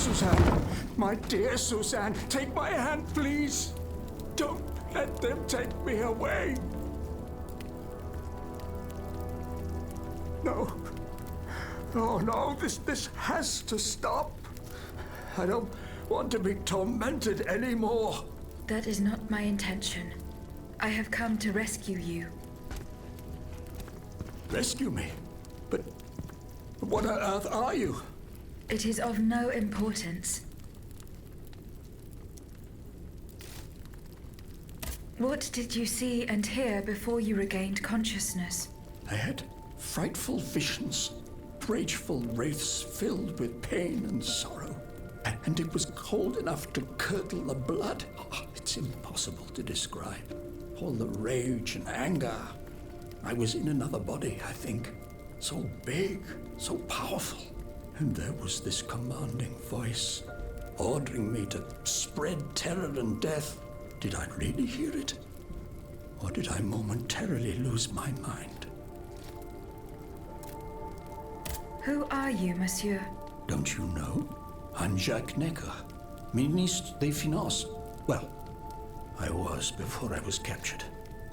Suzanne, my dear Suzanne, take my hand, please. Don't let them take me away. No. Oh, no, this has to stop. I don't want to be tormented anymore. That is not my intention. I have come to rescue you. Rescue me? But what on earth are you? It is of no importance. What did you see and hear before you regained consciousness? I had frightful visions, rageful wraiths filled with pain and sorrow. And it was cold enough to curdle the blood. Oh, it's impossible to describe. All the rage and anger. I was in another body, I think. So big, so powerful. And there was this commanding voice, ordering me to spread terror and death. Did I really hear it? Or did I momentarily lose my mind? Who are you, monsieur? Don't you know? I'm Jacques Necker, Ministre des Finances. Well, I was before I was captured.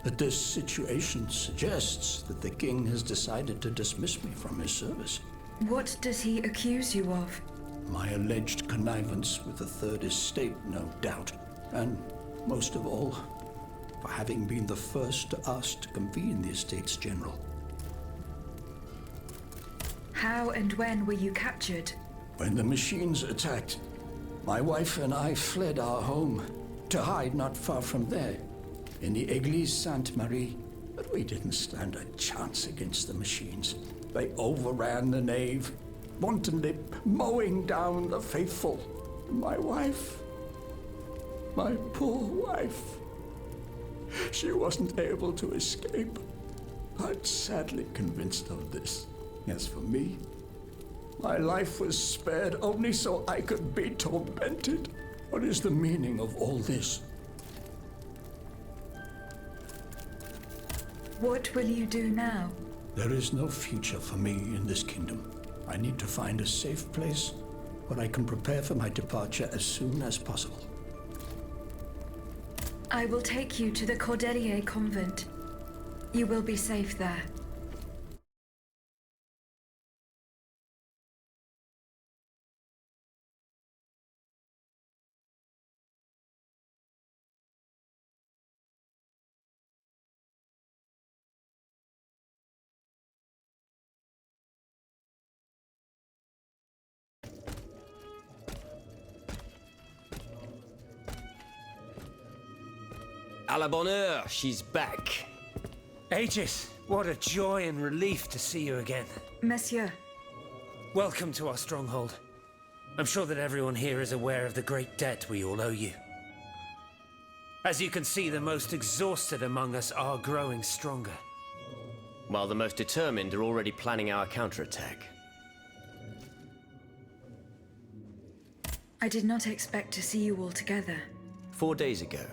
But this situation suggests that the king has decided to dismiss me from his service. What does he accuse you of? My alleged connivance with the Third Estate, no doubt. And most of all, for having been the first to ask to convene the Estates General. How and when were you captured? When the machines attacked, my wife and I fled our home to hide not far from there, in the Église Sainte-Marie. But we didn't stand a chance against the machines. They overran the nave, wantonly mowing down the faithful. My wife, my poor wife, she wasn't able to escape. I'm sadly convinced of this. As for me, my life was spared only so I could be tormented. What is the meaning of all this? What will you do now? There is no future for me in this kingdom. I need to find a safe place where I can prepare for my departure as soon as possible. I will take you to the Cordelier convent. You will be safe there. À la bonne heure, she's back. Aegis, what a joy and relief to see you again. Monsieur, Welcome to our stronghold. I'm sure that everyone here is aware of the great debt we all owe you. As you can see, the most exhausted among us are growing stronger. While the most determined are already planning our counterattack. I did not expect to see you all together. 4 days ago,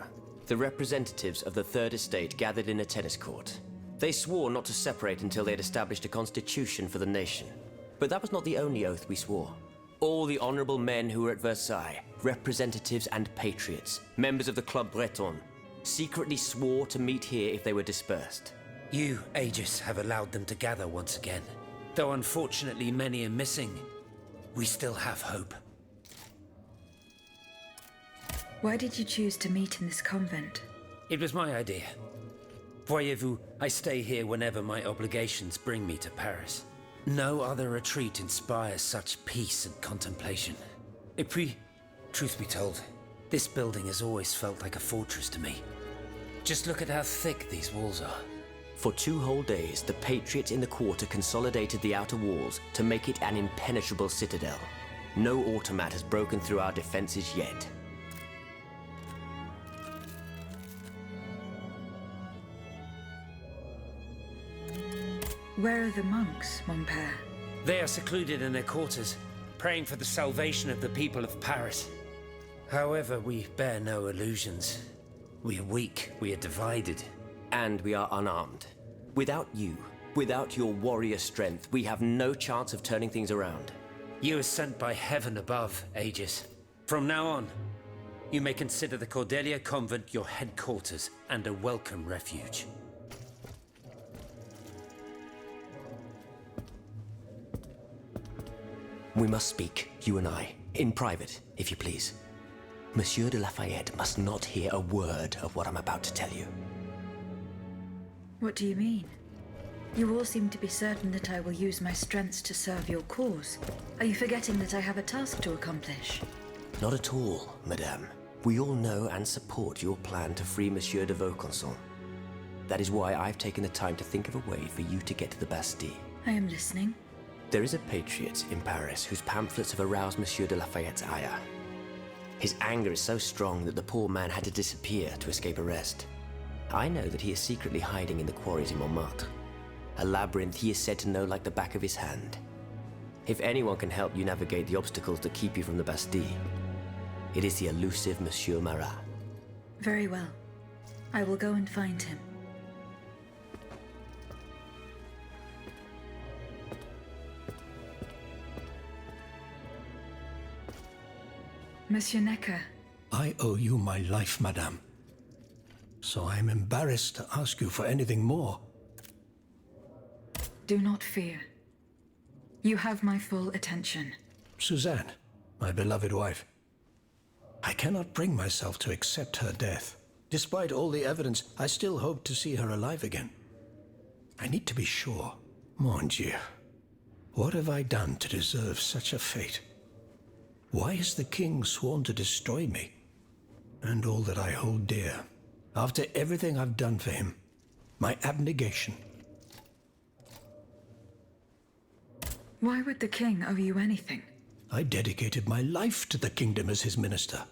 the representatives of the Third Estate gathered in a tennis court. They swore not to separate until they had established a constitution for the nation. But that was not the only oath we swore. All the honorable men who were at Versailles, representatives and patriots, members of the Club Breton, secretly swore to meet here if they were dispersed. You, Aegis, have allowed them to gather once again. Though unfortunately many are missing, we still have hope. Why did you choose to meet in this convent? It was my idea. Voyez-vous, I stay here whenever my obligations bring me to Paris. No other retreat inspires such peace and contemplation. Et puis, truth be told, this building has always felt like a fortress to me. Just look at how thick these walls are. For 2 whole days, the patriots in the quarter consolidated the outer walls to make it an impenetrable citadel. No automat has broken through our defenses yet. Where are the monks, mon père? They are secluded in their quarters, praying for the salvation of the people of Paris. However, we bear no illusions. We are weak, we are divided. And we are unarmed. Without you, without your warrior strength, we have no chance of turning things around. You are sent by heaven above, Aegis. From now on, you may consider the Cordelia Convent your headquarters and a welcome refuge. We must speak, you and I, in private, if you please. Monsieur de Lafayette must not hear a word of what I'm about to tell you. What do you mean? You all seem to be certain that I will use my strengths to serve your cause. Are you forgetting that I have a task to accomplish? Not at all, madame. We all know and support your plan to free Monsieur de Vaucanson. That is why I've taken the time to think of a way for you to get to the Bastille. I am listening. There is a patriot in Paris whose pamphlets have aroused Monsieur de Lafayette's ire. His anger is so strong that the poor man had to disappear to escape arrest. I know that he is secretly hiding in the quarries in Montmartre. A labyrinth he is said to know like the back of his hand. If anyone can help you navigate the obstacles that keep you from the Bastille, it is the elusive Monsieur Marat. Very well. I will go and find him. Monsieur Necker. I owe you my life, madame. So I am embarrassed to ask you for anything more. Do not fear. You have my full attention. Suzanne, my beloved wife. I cannot bring myself to accept her death. Despite all the evidence, I still hope to see her alive again. I need to be sure. Mon Dieu. What have I done to deserve such a fate? Why has the king sworn to destroy me? And all that I hold dear. After everything I've done for him. My abnegation. Why would the king owe you anything? I dedicated my life to the kingdom as his minister.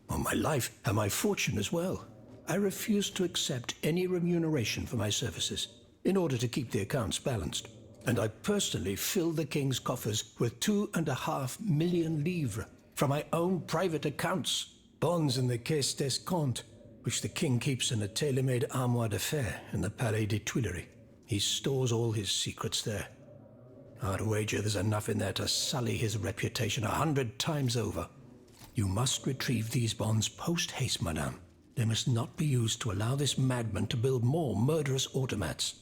Well, my life and my fortune as well. I refuse to accept any remuneration for my services in order to keep the accounts balanced. And I personally fill the king's coffers with 2.5 million livres from my own private accounts. Bonds in the Caisse d'Escompte, which the king keeps in a tailor-made armoire de fer in the Palais des Tuileries. He stores all his secrets there. I'd wager there's enough in there to sully his reputation 100 times over. You must retrieve these bonds post-haste, madame. They must not be used to allow this madman to build more murderous automats.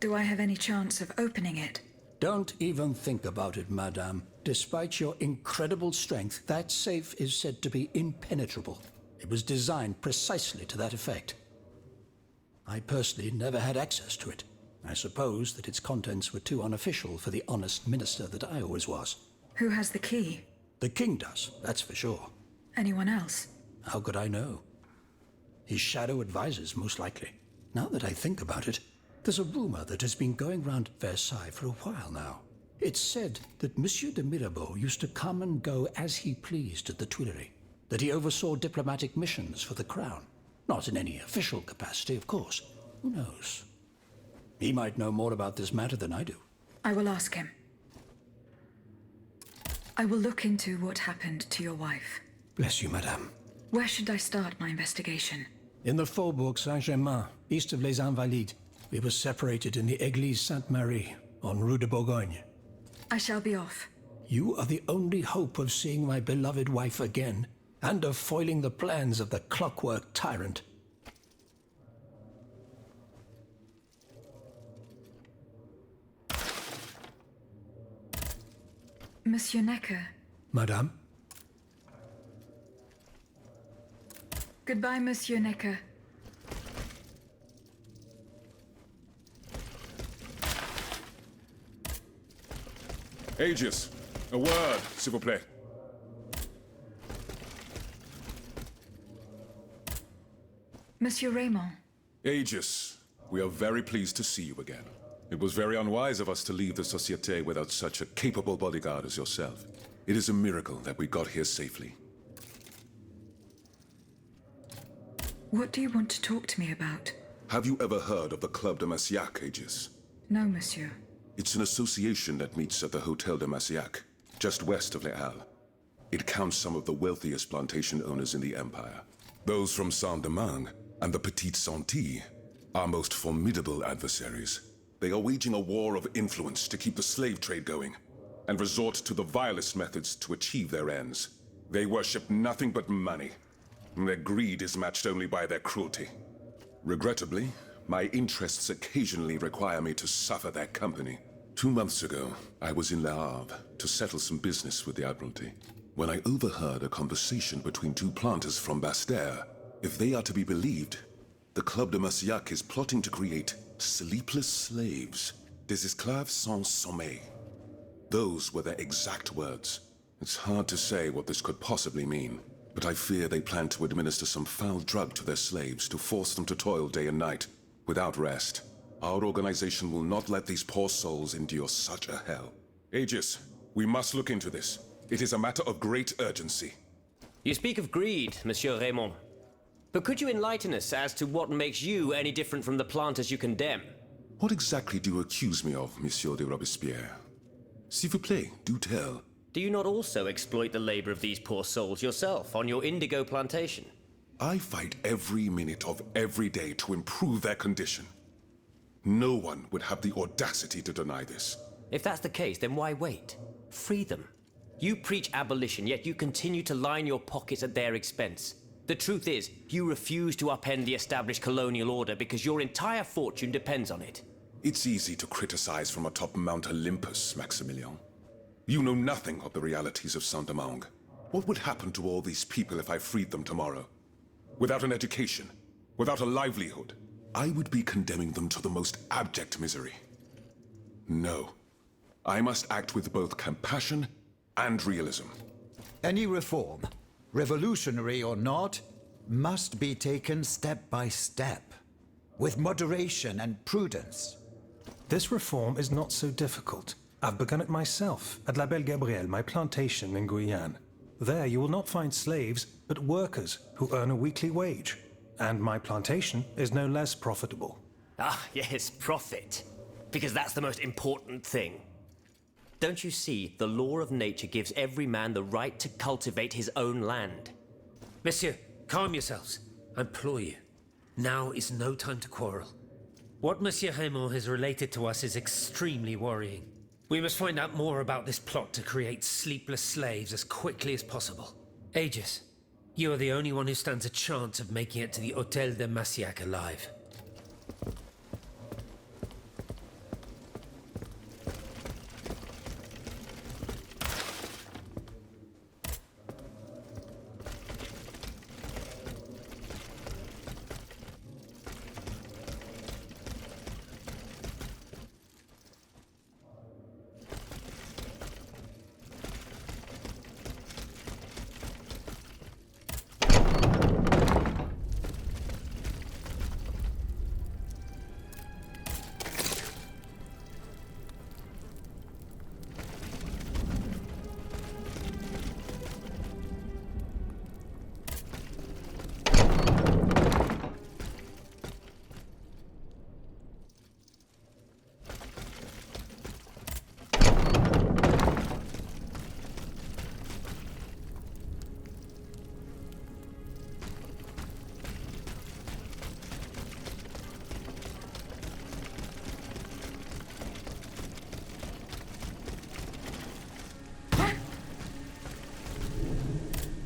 Do I have any chance of opening it? Don't even think about it, madame. Despite your incredible strength, that safe is said to be impenetrable. It was designed precisely to that effect. I personally never had access to it. I suppose that its contents were too unofficial for the honest minister that I always was. Who has the key? The king does, that's for sure. Anyone else? How could I know? His shadow advisors, most likely. Now that I think about it, there's a rumor that has been going round Versailles for a while now. It's said that Monsieur de Mirabeau used to come and go as he pleased at the Tuileries, that he oversaw diplomatic missions for the crown. Not in any official capacity, of course. Who knows? He might know more about this matter than I do. I will ask him. I will look into what happened to your wife. Bless you, madame. Where should I start my investigation? In the Faubourg Saint-Germain, east of Les Invalides. We were separated in the Église Sainte-Marie, on Rue de Bourgogne. I shall be off. You are the only hope of seeing my beloved wife again, and of foiling the plans of the clockwork tyrant. Monsieur Necker. Madame? Goodbye, Monsieur Necker. Aegis, a word, s'il vous plaît. Monsieur Raymond. Aegis, we are very pleased to see you again. It was very unwise of us to leave the Société without such a capable bodyguard as yourself. It is a miracle that we got here safely. What do you want to talk to me about? Have you ever heard of the Club de Massiac, Aegis? No, monsieur. It's an association that meets at the Hotel de Massiac, just west of Les Halles. It counts some of the wealthiest plantation owners in the Empire. Those from Saint-Domingue and the Petite Santé, our most formidable adversaries. They are waging a war of influence to keep the slave trade going. and resort to the vilest methods to achieve their ends. They worship nothing but money. Their greed is matched only by their cruelty. Regrettably, my interests occasionally require me to suffer their company. 2 months ago, I was in Le Havre to settle some business with the Admiralty, when I overheard a conversation between two planters from Bastère. If they are to be believed, the Club de Marcillac is plotting to create sleepless slaves, des esclaves sans sommeil. Those were their exact words. It's hard to say what this could possibly mean, but I fear they plan to administer some foul drug to their slaves to force them to toil day and night, without rest. Our organization will not let these poor souls endure such a hell. Aegis, we must look into this. It is a matter of great urgency. You speak of greed, Monsieur Raymond. But could you enlighten us as to what makes you any different from the planters you condemn? What exactly do you accuse me of, Monsieur de Robespierre? S'il vous plaît, do tell. Do you not also exploit the labor of these poor souls yourself on your indigo plantation? I fight every minute of every day to improve their condition. No one would have the audacity to deny this. If that's the case, then why wait? Free them. You preach abolition, yet you continue to line your pockets at their expense. The truth is, you refuse to upend the established colonial order because your entire fortune depends on it. It's easy to criticize from atop Mount Olympus, Maximilian. You know nothing of the realities of Saint-Domingue. What would happen to all these people if I freed them tomorrow? Without an education, without a livelihood, I would be condemning them to the most abject misery. No. I must act with both compassion and realism. Any reform, revolutionary or not, must be taken step by step, with moderation and prudence. This reform is not so difficult. I've begun it myself at La Belle Gabrielle, my plantation in Guyane. There you will not find slaves, but workers who earn a weekly wage. And my plantation is no less profitable. Ah, yes, profit. Because that's the most important thing. Don't you see, the law of nature gives every man the right to cultivate his own land. Monsieur, calm yourselves. I implore you. Now is no time to quarrel. What Monsieur Raymond has related to us is extremely worrying. We must find out more about this plot to create sleepless slaves as quickly as possible. Aegis, you are the only one who stands a chance of making it to the Hôtel de Marcillac alive.